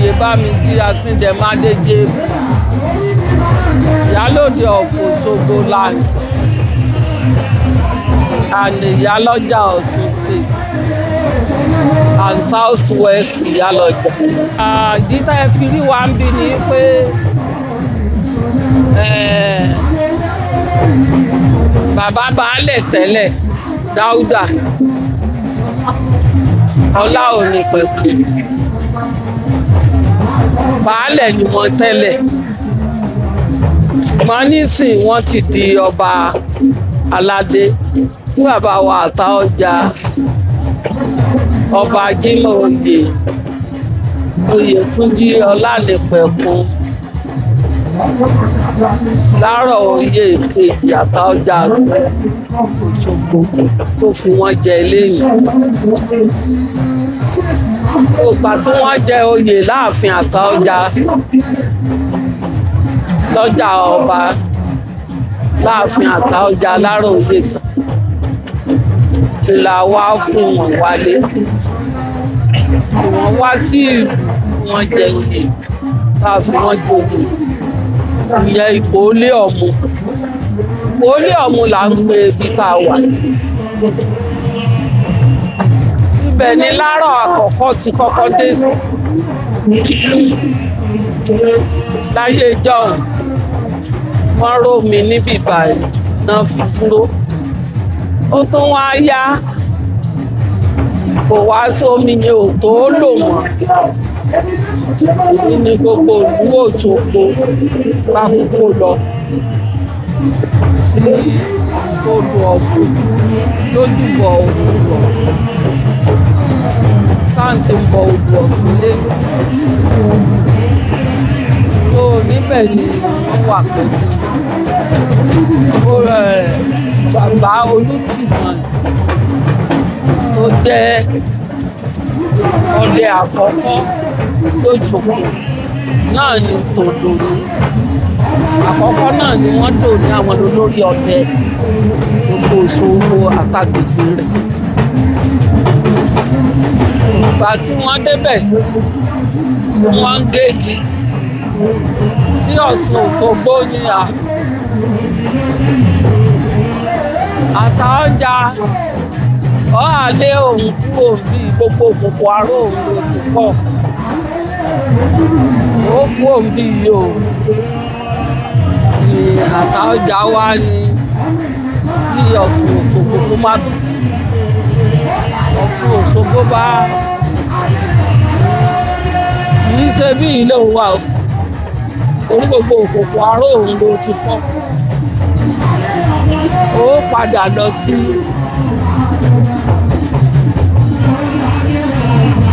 Oyèbámijí Asíndẹ̀mádéjé Ìyálóde of Òṣogbo land and Ìyálọ́jà Ọ̀ṣun state and south west Ìyálọ́jà. Ìdí tá ẹ fi rí wa ń bí ni pé bàbá baálẹ̀ tẹ́lẹ̀ Dáúdà Ọláònípẹ̀kun baálẹ̀ ni wọ́n tẹ́lẹ̀, wọ́n nísìn wọ́n ti di ọba aládé ní bàbá wa Àtaọ́jà ọba Jímọ̀ Oyètúnjí Ọlánípẹ̀kun Lárọ̀ Oyè kejì Àtaọ́jà Òṣogbo tó fi wọ́n jẹ eléyìí. Ìgbà tí wọ́n jẹ oyè láàfin Àtaọ́jà lọ́jà ọba láàfin Àtaọ́jà Lárọ̀ Oyè ìlà wá fún wọn wálé, wọ́n wá sí ìlú wọn jẹ oyè láàfin wọn joyè ìyẹn Ìpòólé Ọ̀mù. Ìpòólé Ọ̀mù là ń pe ibi tá a wà. Ibẹ̀ ni Lárọ̀ àkọ́kọ́ ti kọ́kọ́ dé sí láyé ìjọ́un. Wọ́n ró mi níbí báyìí náà fi dúró. Ó tún wá yá, kò wá sómi ni ò tó lò mọ́. Èyí ni gbogbo ìlú Òṣogbo lákòókò lọ sí odò Ọ̀ṣun lójúbọ Òwúrọ̀ táǹtì ń bọ odò Ọ̀ṣun lẹ́nu. So níbẹ̀ ni wọ́n wà pẹ̀lú bàbá Olùtìmọ̀ tó jẹ́ ọdẹ àkọ́kọ́ lójúbọ náà ni tòdò ní àkọ́kọ́ náà ni wọ́n dò ní àwọn olórí ọdẹ gbogbo Òṣogbo àtàgbègbè rẹ̀. Ìgbà tí wọ́n débẹ̀ wọ́n ń géèjì tí Ọ̀ṣun Òṣogbo ní Àtaọ́jà ọ̀hálẹ́ òun kúrò bí gbogbo òkùnkùn aró òun ló ti pọ̀. Ó kú òun bí yìí o ní Àtaọ́jà wá ní Ọ̀ṣun Òṣogbo kó má dùn. Ọ̀ṣun Òṣogbo bá ní ṣe bí ilé òun wà o, orí gbogbo òkùnkùn aró òun ló ti fọ́. Ó padà lọ sí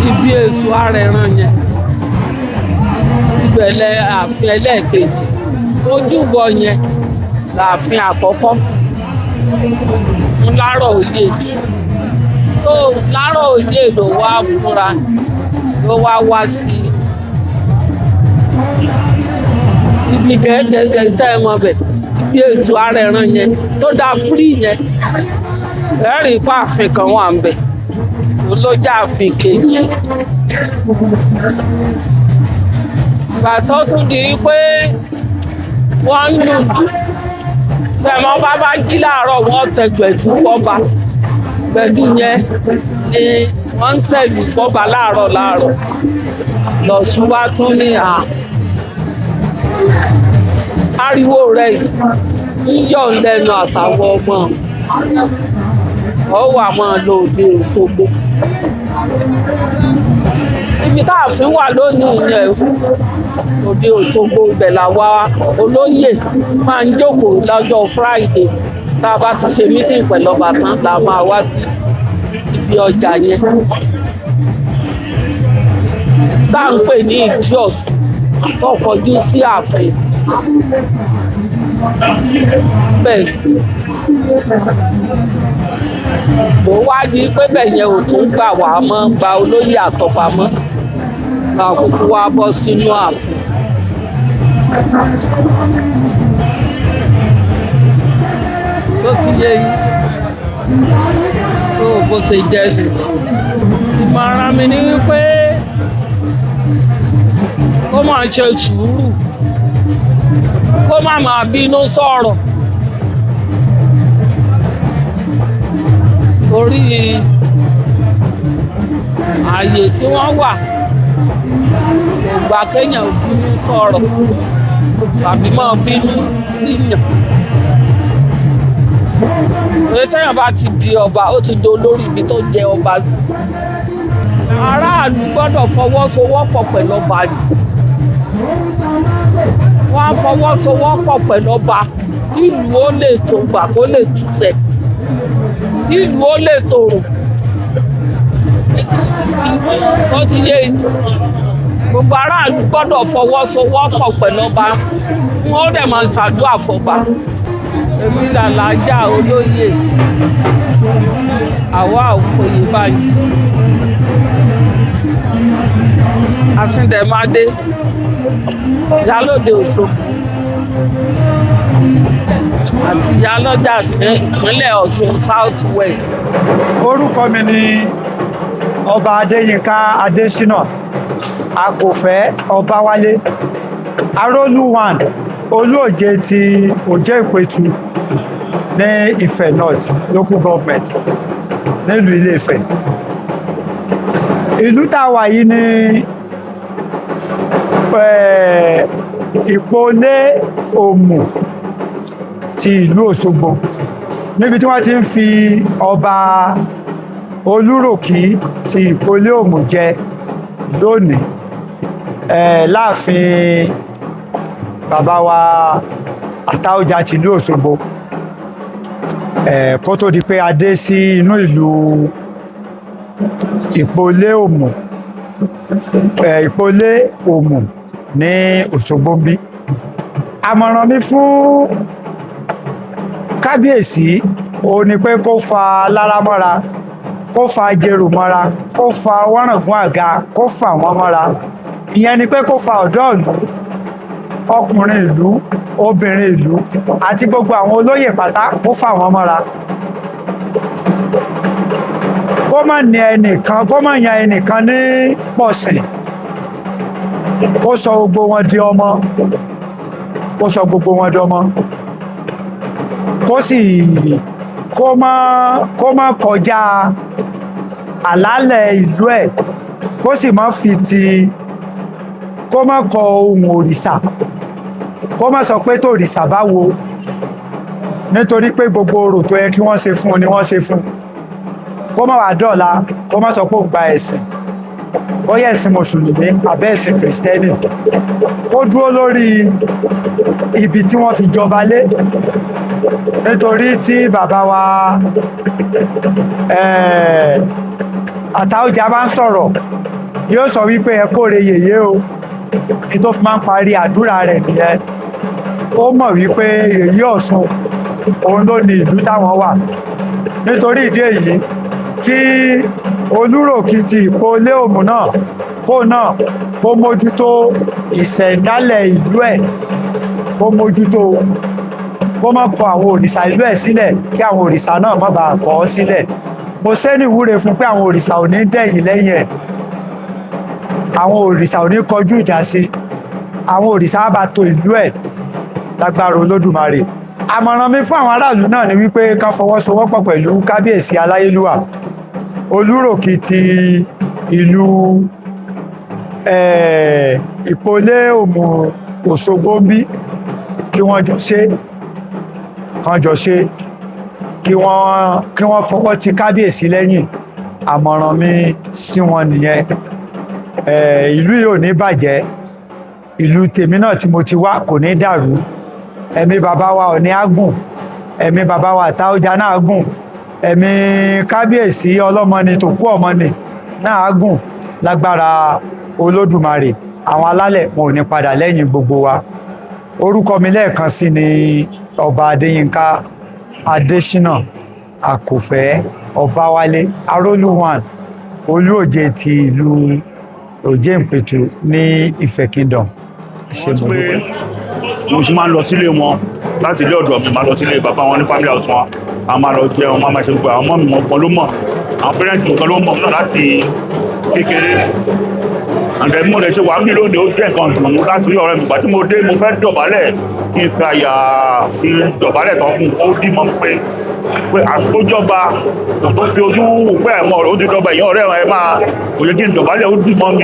ibi èso Arẹ̀ràn yẹn, ìbẹ̀lẹ̀ ààfin ẹlẹ́ẹ̀kejì. Ojúbọ yẹn láàfin àkọ́kọ́ ń Lárọ̀ Oyè. Tó Lárọ̀ Oyè ló wá fúnra ló wá sí ibi gẹ́gẹ́ tẹ́ ẹ mọ̀ bẹ̀, ibi èso Arẹ̀ràn yẹn tó dá fúrí yẹn. Ẹ̀rí pa ààfin kan wà ń bẹ̀ olójà ààfin kejì. Ìgbà tó tún di pé wọ́n ń lùlù tẹ̀mọ́ bá jí láàárọ̀ wọ́n tẹ gbẹ̀dú fọ́ba. Gbẹ̀dú yẹn ni wọ́n ń sẹ̀lù fọ́ba láàárọ̀ lọ́sùn wá tún ní ariwo rẹ̀ ń yọ̀ lẹ́nu àtàwọn ọmọ ọwọ́ àmọ́ lòdì Òṣogbo. Ibi táàfin wà lónìí yẹn òde Òṣogbo ibẹ̀ làwa olóyè máa ń jókòó lọ́jọ́ Friday tá a bá ti ṣe meeting pẹ̀lú ọba tán la máa wá sí ibi ọjà yẹn tá à ń pè ní Ìdí Ọ̀ṣun tó kọjú sí ààfin. Bẹ́ẹ̀ mo wá di pé bẹ́ẹ̀ yẹn ò tún gbà wá mọ́, gba olóyè àtọ̀pá mọ́, gba kúkú wá bọ́ sínú ààfin. Tó ti yé yín tó bó ṣe jẹ́ nìyẹn. Ìmọ̀ràn mi ni wípé kó máa ṣe sùúrù kó má máa bínú sọ̀rọ̀ torí ààyè tí wọ́n wà kò gbà kéèyàn bínú sọ̀rọ̀ tàbí máa bínú síyàn. Torí téèyàn bá ti di ọba ó ti di olórí ibi tó jẹ ọba sí. Aráàlú gbọ́dọ̀ fọwọ́sowọ́pọ̀ pẹ̀lú ọba ni. Wọ́n á fọwọ́sowọ́pọ̀ pẹ̀lú ọba kí ìlú ó lè tògbà kó lè túṣẹ. Kí ìlú ó lè tòrò. Ó ti yé gbogbo aráàlú gbọ́dọ̀ fọwọ́sowọ́pọ̀ pẹ̀lú ọba wọn ó dẹ̀ máa ṣàdúrà fọba. Èmi làlájà olóyè àwa òkòyè báyìí. Asíndẹ̀mádé Ìyálóde Òṣogbo àti Ìyálọ́jà ìpínlẹ̀ Ọ̀ṣun South West. Orúkọ mi ni Ọba Adéyínká Adésínà Àkòfẹ́ Ọbáwálé Arólúwan Olúòjé ti Òjé Ìpẹ̀tù ní Ifẹ̀ North Local Government nílùú Ilé-Ifẹ̀. Ìlú tá a wà yìí ní Ìpolé Òmù ti ìlú Òṣogbo níbi tí wọ́n ti ń fi ọba Olúròkí ti Ìpolé Òmù jẹ lónìí láàfin bàbá wa Àtáọ̀jà ti ìlú Òṣogbo kó tó di pé a dé sí inú ìlú Ìpolé Òmù Ìpolé Òmù ní Òṣogbo bí. Àmọ̀ràn mi fún kábíyèsí ó ní pé kó fa lára mọ́ra kó fa jèrò mọ́ra kó fa wọ́rọ̀gún àga kó fà wọ́n mọ́ra. Ìyẹn ni pé kó fa ọ̀dọ́ ìlú ọkùnrin ìlú obìnrin ìlú àti gbogbo àwọn olóyè pátá kó fà wọ́n mọ́ra. Kó má ní ẹnìkan kó má yan ẹnìkan ní pọ̀sìn kó sọ gbogbo wọn di ọmọ kó sọ gbogbo wọn di ọmọ kó sì kó má kọjá àlàálẹ̀ ìlú ẹ̀ kó sì má fi ti kó má kọ ohun òrìṣà kó má sọ pé tòrìṣà bá wo nítorí pé gbogbo orò tó yẹ kí wọ́n ṣe fún un ni wọ́n ṣe fún un. Kó má wá dọ̀la kó má sọ pé òun gba ẹ̀sìn bóyá ẹ̀sìn mùsùlùmí àbẹ́ ẹ̀sìn kìrìsìtẹ́nì kó dúró lórí ibi tí wọ́n fi jọba lé. Nítorí tí bàbá wa Àtáọ̀jà bá ń sọ̀rọ̀ yóò sọ wípé ẹ kóre yèyé o ní tó fi máa ń parí àdúrà rẹ̀ nìyẹn. Ó mọ̀ wípé yèyé Ọ̀ṣun òun ló ní ìlú táwọn wà. Nítorí ìdí èyí kí Olúròkí ti Ìpolé Òmù náà kó mójútó ìṣẹ̀dálẹ̀ ìlú ẹ̀ kó mójútó kó má kọ àwọn òrìṣà ìlú ẹ̀ sílẹ̀ kí àwọn òrìṣà náà má bàa kọ̀ ọ́ sílẹ̀. Mo sẹ́ni ìwúre fún pé àwọn òrìṣà ò ní dẹ̀yìn lẹ́yìn ẹ̀ àwọn òrìṣà ò ní kọjú ìjà sí àwọn òrìṣà á bá to ìlú ẹ̀ lágbára Olódùmarè. Àmọ̀ràn mi fún àwọn aráàlú náà ni wípé ká fọwọ́sowọ́pọ̀ pẹ̀lú kábíyèsí aláyélúwà Olúròkí ti ìlú Ìpolé Òmù Òṣogbo bí kí wọ́n jọ ṣe kí wọ́n fọwọ́ ti kábíyèsí lẹ́yìn. Àmọ̀ràn mi sí wọn nìyẹn. Ìlú yìí ò ní bàjẹ́ ìlú tèmi náà tí mo ti wá kò ní dàrú. Ẹ̀mí bàbá wa Ọọ̀ni á gùn ẹ̀mí bàbá wa Àtáọ̀jà náà á gùn ẹ̀mí kábíyèsí ọlọ́mọni tó kú ọmọnì náà á gùn lágbára Olódùmarè. Àwọn alálẹ̀ wọn ò ní padà lẹ́yìn gbogbo wa. Orúkọ mi lẹ́ẹ̀kan sí ni Ọba Adéyínká Adésínà Àkòfẹ́ Ọbáwálé Arólúwan Olúòjé ti ìlú Òjé Ìpẹ̀tù ní Ifẹ̀ Kingdom. Mo ṣe máa ń lọ sílé wọn láti ilé ọ̀dọ̀ mi máa lọ sílé bàbá wọn ní family house wọn a máa lọ jẹun máa ṣe gbogbo àwọn ọmọ mi kan ló mọ̀ àwọn parent mi kan ló mọ̀ náà láti kékeré àǹdẹ̀ mo lè ṣe wà mí lónìí ó jẹ́ nǹkan dùnú láti rí ọ̀rẹ́ mi gbà tí mo dé mo fẹ́ dọ̀bálẹ̀ kí n fi àyà kí n dọ̀bálẹ̀ tán fún un ó dì mọ́ pé àtòjọba tó fi ojú wò pé ẹ̀wọ̀n rẹ̀ ó ti dọ̀bà ìyẹn ọ̀rẹ́ ẹ̀ máa kò yẹ kí n dọ̀bálẹ̀ ó dì mọ́ mi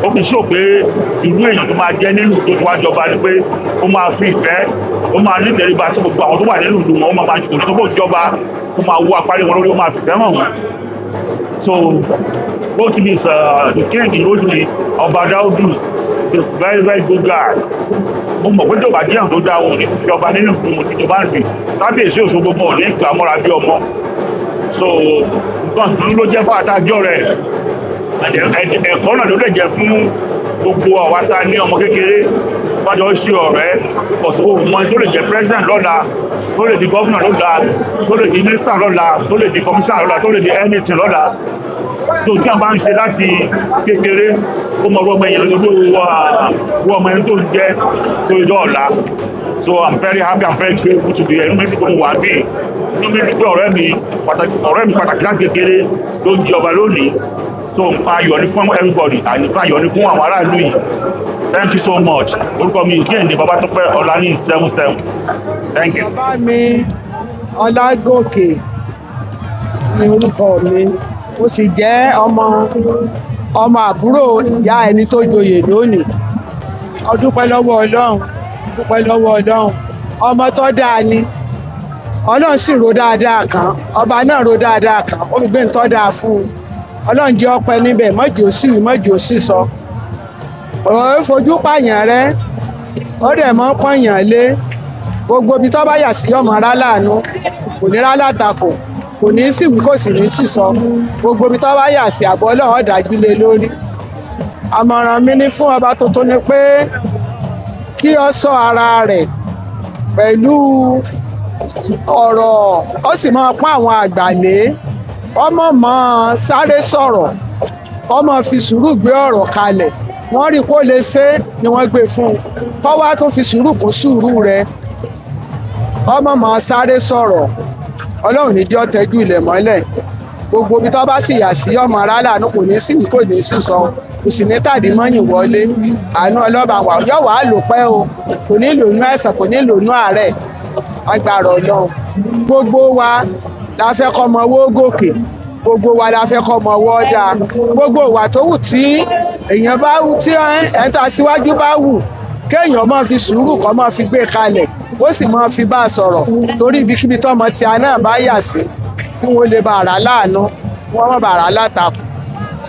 ó fi ṣó pé irú èèyàn tó máa jẹ́ nínú tó ti wá jọba ni pé ó máa fi ìfẹ́ ó máa ní ìtẹríba sí gbogbo àwọn tó wà nínú ìlú wọn ó máa ṣùgbọ́n tó bó jọba ó máa wú apárí wọn lórí ó máa fìfẹ́ hàn wọn. So Rotimi is the king Rotimi Ọba Dáúdù is a very very good guy. Mo mọ̀ pé tó bá jẹ́ àwọn tó dá wọn ní fi ọba nínú ìlú wọn ìjọba ń rìn kábíyèsí Òṣogbo mọ̀ ní ìgbà mọ́ra bí ọmọ. So nǹkan tó ló jẹ́ fún àtàjọ rẹ̀ ẹ̀kọ́ náà ló lè jẹ́ fún gbogbo àwa tá a ní ọmọ kékeré wájọ ṣe ọ̀rẹ́ ọ̀sùn òmùmọ́ tó lè jẹ́ president lọ́la tó lè di governor lọ́la tó lè di minister lọ́la tó lè di commissioner lọ́la tó lè di anything lọ́la tó tí a bá ń ṣe láti kékeré ó mọ ọmọ èèyàn lójú ọmọ ẹni tó ń jẹ́ tó ìjọ ọ̀la. So I'm very happy, I'm very grateful to be ẹnu mi dúpọ̀ wà bí inú mi dúpọ̀ ọ̀rẹ́ mi pàtàkì láti kékeré ló ń di ọba lónìí. So nǹkan ayọ̀ ni fún everybody àti nǹkan ayọ̀ ni fún àwọn aráàlú yìí. Thank you so much. Orúkọ mi Ìkéde Babátọ́pẹ́ Ọláni 77. Thank you. Bàbá mi Ọlágòkè ni orúkọ mi. Mo sì jẹ́ ọmọ àbúrò ìyá ẹni tó joyè lónìí. Ó dúpẹ́ lọ́wọ́ Ọlọ́run. Ọmọ tó dáa ni. Ọlọ́run sì ro dáadáa kan. Ọba náà ro dáadáa kan. Ó fi gbé ń tọ́ dáa fún un. Ọlọ́run jẹ́ ọpẹ́ níbẹ̀ mọ́jì ó sì sọ. Ó fojú pààyàn rẹ ó dẹ̀ mọ́ pọ̀yàn lé gbogbo ibi tó bá yà sí ọmọ rá láàánú kò ní rá látakò kò ní sì wí kò sì ní sì sọ gbogbo ibi tó bá yà sí àbọ̀ Ọlọ́run dájú lé lórí. Àmọ̀ràn mi ní fún ọba tuntun ni pé kí ó ṣọ́ ara rẹ̀ pẹ̀lú ọ̀rọ̀ ó sì máa pọ́n àwọn àgbà lé ọmọ mọ́ sáré sọ̀rọ̀ ọmọ fi sùúrù gbé ọ̀rọ̀ kalẹ̀ wọ́n rí kó lè ṣe ni wọ́n gbé fún un kọ́ wá tó fi sùúrù kún sùúrù rẹ̀ ọmọ mọ́ sáré sọ̀rọ̀ Ọlọ́run níjọ́ tẹ́jú ilẹ̀ mọ́lẹ̀ gbogbo ibi tó bá sì yà sí ọmọ ara láàánú kò ní sí wí kò ní sí sọ kò sì ní tàdí mọ́yìn wọlé àánú ọlọ́ba wà yọ̀ wá lò pẹ́ o kò ní lòónú àìsàn kò ní lòónú àárẹ̀ agbára Ọlọ́run gbogbo wa la fẹ́ kọ́ ọmọ owó gòkè gbogbo wa la fẹ́ kọ́ ọmọ ọwọ́ dáa gbogbo ìwà tó wù tí èèyàn bá wù tí ẹ̀ńtà síwájú bá wù kéèyàn máa fi sùúrù kọ́ máa fi gbé kalẹ̀ ó sì máa fi bá a sọ̀rọ̀ torí ibikíbi tọ́mọ tí a náà bá yà sí kí wọ́n lè bá ara láàánú wọ́n má bàa rà látakò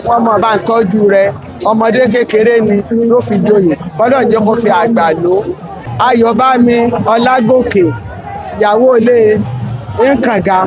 wọ́n mọ̀ bá ń tọ́jú rẹ ọmọdé kékeré ni ló fi joyè gbọ́dọ̀ jẹ́ kó fi àgbà lò Ayọ̀bámi Ọlágòkè ìyàwó ilé nkànga